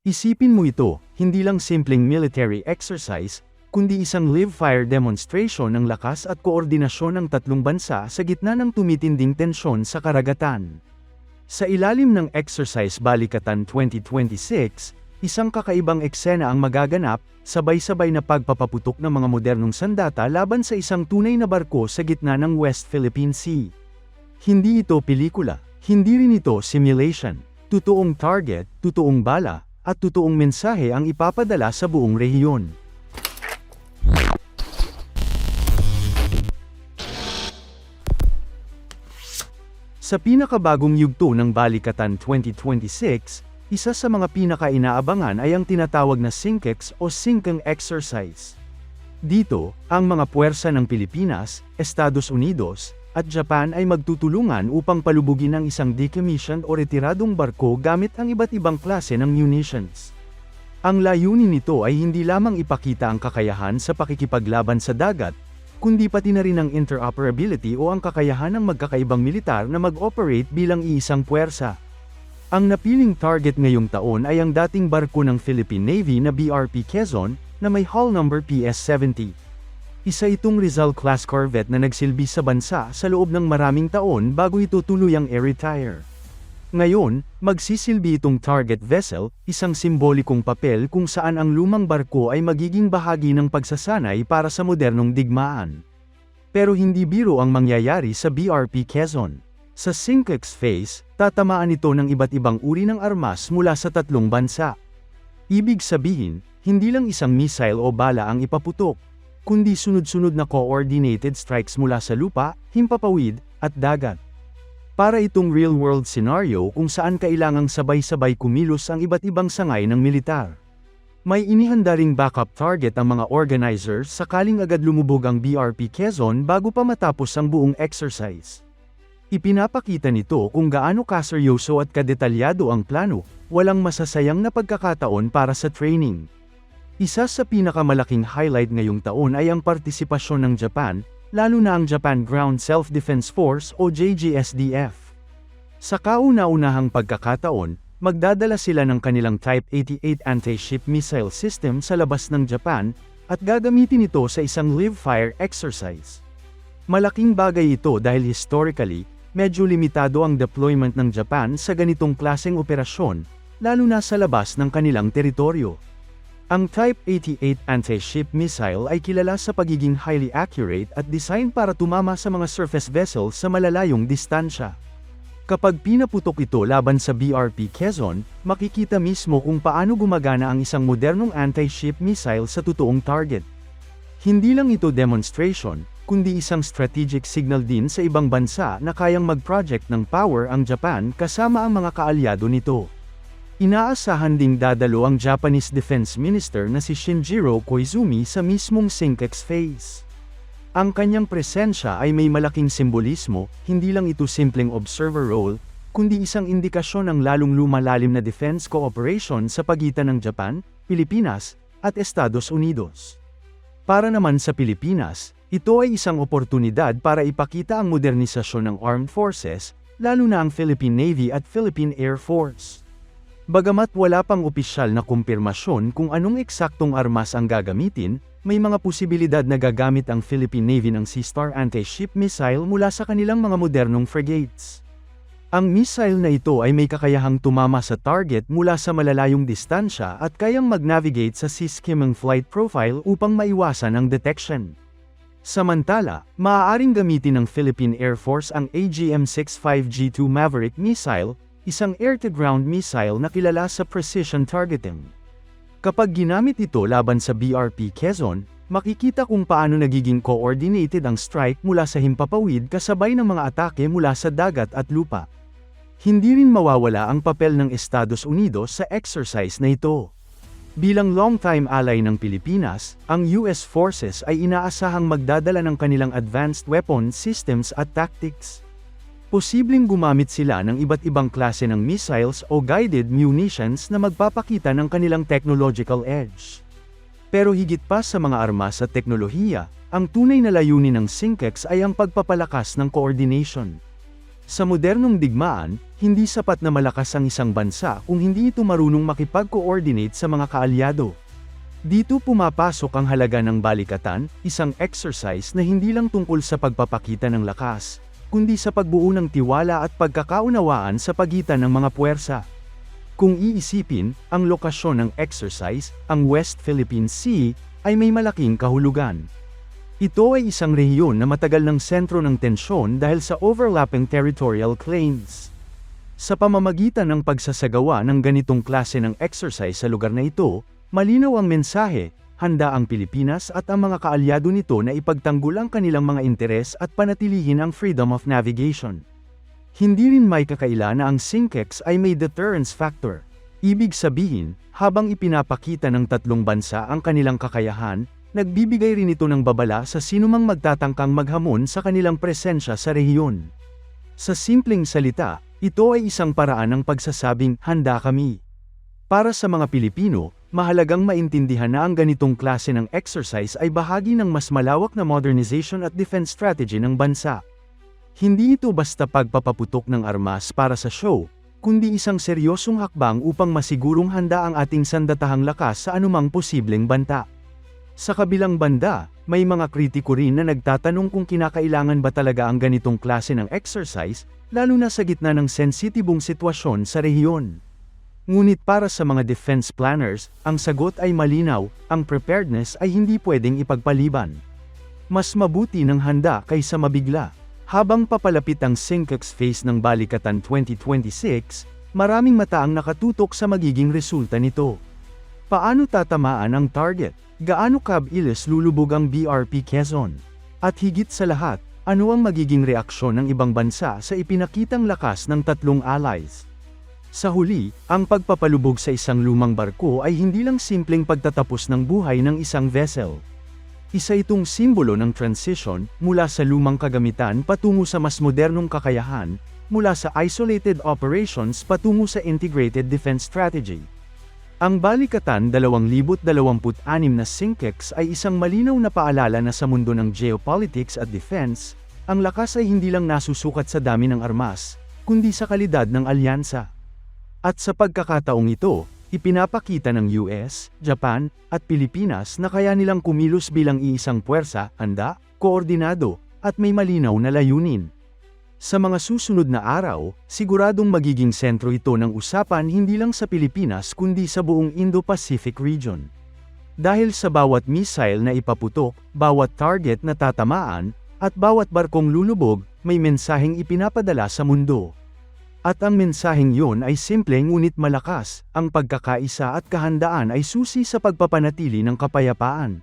Isipin mo ito, hindi lang simpleng military exercise, kundi isang live-fire demonstration ng lakas at koordinasyon ng tatlong bansa sa gitna ng tumitinding tensyon sa karagatan. Sa ilalim ng Exercise Balikatan 2026, isang kakaibang eksena ang magaganap, sabay-sabay na pagpapaputok ng mga modernong sandata laban sa isang tunay na barko sa gitna ng West Philippine Sea. Hindi ito pelikula, hindi rin ito simulation. Totoong target, totoong bala, at totoong mensahe ang ipapadala sa buong rehiyon. Sa pinakabagong yugto ng Balikatan 2026, isa sa mga pinaka-inaabangan ay ang tinatawag na SINKEX o Sinkeng Exercise. Dito, ang mga puwersa ng Pilipinas, Estados Unidos, at Japan ay magtutulungan upang palubugin ang isang decommissioned o retiradong barko gamit ang iba't ibang klase ng munitions. Ang layunin nito ay hindi lamang ipakita ang kakayahan sa pakikipaglaban sa dagat, kundi pati na rin ang interoperability o ang kakayahan ng magkakaibang militar na mag-operate bilang iisang puwersa. Ang napiling target ngayong taon ay ang dating barko ng Philippine Navy na BRP Quezon, na may hull number PS-70. Isa itong Rizal-class corvette na nagsilbi sa bansa sa loob ng maraming taon bago ito tuluyang i-retire. Ngayon, magsisilbi itong target vessel, isang simbolikong papel kung saan ang lumang barko ay magiging bahagi ng pagsasanay para sa modernong digmaan. Pero hindi biro ang mangyayari sa BRP Quezon. Sa SINKEX phase, tatamaan ito ng iba't ibang uri ng armas mula sa tatlong bansa. Ibig sabihin, hindi lang isang missile o bala ang ipaputok, kundi sunod-sunod na coordinated strikes mula sa lupa, himpapawid, at dagat. Para itong real-world scenario kung saan kailangang sabay-sabay kumilos ang iba't ibang sangay ng militar. May inihanda ring backup target ang mga organizers sakaling agad lumubog ang BRP Quezon bago pa matapos ang buong exercise. Ipinapakita nito kung gaano kaseryoso at kadetalyado ang plano, walang masasayang na pagkakataon para sa training. Isa sa pinakamalaking highlight ngayong taon ay ang partisipasyon ng Japan, lalo na ang Japan Ground Self-Defense Force o JGSDF. Sa kauna-unahang pagkakataon, magdadala sila ng kanilang Type 88 anti-ship missile system sa labas ng Japan, at gagamitin ito sa isang live-fire exercise. Malaking bagay ito dahil historically, medyo limitado ang deployment ng Japan sa ganitong klaseng operasyon, lalo na sa labas ng kanilang teritoryo. Ang Type 88 anti-ship missile ay kilala sa pagiging highly accurate at design para tumama sa mga surface vessels sa malalayong distansya. Kapag pinaputok ito laban sa BRP Quezon, makikita mismo kung paano gumagana ang isang modernong anti-ship missile sa totoong target. Hindi lang ito demonstration, kundi isang strategic signal din sa ibang bansa na kayang mag-project ng power ang Japan kasama ang mga kaalyado nito. Inaasahan ding dadalo ang Japanese Defense Minister na si Shinjiro Koizumi sa mismong SINKEX phase. Ang kanyang presensya ay may malaking simbolismo, hindi lang ito simpleng observer role, kundi isang indikasyon ng lalong lumalalim na defense cooperation sa pagitan ng Japan, Pilipinas, at Estados Unidos. Para naman sa Pilipinas, ito ay isang oportunidad para ipakita ang modernisasyon ng armed forces, lalo na ang Philippine Navy at Philippine Air Force. Bagamat wala pang opisyal na kumpirmasyon kung anong eksaktong armas ang gagamitin, may mga posibilidad na gagamit ang Philippine Navy ng Sea Star anti-ship missile mula sa kanilang mga modernong frigates. Ang missile na ito ay may kakayahang tumama sa target mula sa malalayong distansya at kayang mag-navigate sa sea skimming flight profile upang maiwasan ang detection. Samantala, maaaring gamitin ng Philippine Air Force ang AGM-65G2 Maverick missile, isang air-to-ground missile na kilala sa precision targeting. Kapag ginamit ito laban sa BRP Quezon, makikita kung paano nagiging coordinated ang strike mula sa himpapawid kasabay ng mga atake mula sa dagat at lupa. Hindi rin mawawala ang papel ng Estados Unidos sa exercise na ito. Bilang long-time ally ng Pilipinas, ang US forces ay inaasahang magdadala ng kanilang advanced weapon systems at tactics. Posibleng gumamit sila ng iba't ibang klase ng missiles o guided munitions na magpapakita ng kanilang technological edge. Pero higit pa sa mga armas at teknolohiya, ang tunay na layunin ng SINKEX ay ang pagpapalakas ng coordination. Sa modernong digmaan, Hindi sapat na malakas ang isang bansa kung hindi ito marunong makipag-coordinate sa mga kaalyado. Dito pumapasok ang halaga ng balikatan, isang exercise na hindi lang tungkol sa pagpapakita ng lakas, kundi sa pagbuo ng tiwala at pagkakaunawaan sa pagitan ng mga puwersa. Kung iisipin, ang lokasyon ng exercise, ang West Philippine Sea, ay may malaking kahulugan. Ito ay isang rehiyon na matagal ng sentro ng tensyon dahil sa overlapping territorial claims. Sa pamamagitan ng pagsasagawa ng ganitong klase ng exercise sa lugar na ito, malinaw ang mensahe, handa ang Pilipinas at ang mga kaalyado nito na ipagtanggol ang kanilang mga interes at panatilihin ang freedom of navigation. Hindi rin may kakaila na ang SINCEX ay may deterrence factor. Ibig sabihin, habang ipinapakita ng tatlong bansa ang kanilang kakayahan, nagbibigay rin ito ng babala sa sinumang magtatangkang maghamon sa kanilang presensya sa rehiyon. Sa simpleng salita, ito ay isang paraan ng pagsasabing, handa kami. Para sa mga Pilipino, mahalagang maintindihan na ang ganitong klase ng exercise ay bahagi ng mas malawak na modernization at defense strategy ng bansa. Hindi ito basta pagpapaputok ng armas para sa show, kundi isang seryosong hakbang upang masigurong handa ang ating sandatahang lakas sa anumang posibleng banta. Sa kabilang banda, may mga kritiko rin na nagtatanong kung kinakailangan ba talaga ang ganitong klase ng exercise, lalo na sa gitna ng sensitibong sitwasyon sa rehiyon. Ngunit para sa mga defense planners, ang sagot ay malinaw, ang preparedness ay hindi pwedeng ipagpaliban. Mas mabuti ng handa kaysa mabigla. Habang papalapit ang SINCEX phase ng Balikatan 2026, maraming mata ang nakatutok sa magiging resulta nito. Paano tatamaan ang target? Gaano kabilis lulubog ang BRP Quezon? At higit sa lahat, ano ang magiging reaksyon ng ibang bansa sa ipinakitang lakas ng tatlong allies? Sa huli, ang pagpapalubog sa isang lumang barko ay hindi lang simpleng pagtatapos ng buhay ng isang vessel. Isa itong simbolo ng transition mula sa lumang kagamitan patungo sa mas modernong kakayahan, mula sa isolated operations patungo sa integrated defense strategy. Ang Balikatan 2026 na SINCEX ay isang malinaw na paalala na sa mundo ng geopolitics at defense, ang lakas ay hindi lang nasusukat sa dami ng armas, kundi sa kalidad ng alyansa. At sa pagkakataong ito, ipinapakita ng US, Japan, at Pilipinas na kaya nilang kumilos bilang iisang puwersa, handa, koordinado, at may malinaw na layunin. Sa mga susunod na araw, siguradong magiging sentro ito ng usapan hindi lang sa Pilipinas kundi sa buong Indo-Pacific region. Dahil sa bawat missile na ipaputok, bawat target na tatamaan, at bawat barkong lulubog, may mensaheng ipinapadala sa mundo. At ang mensaheng yon ay simple ngunit malakas, ang pagkakaisa at kahandaan ay susi sa pagpapanatili ng kapayapaan.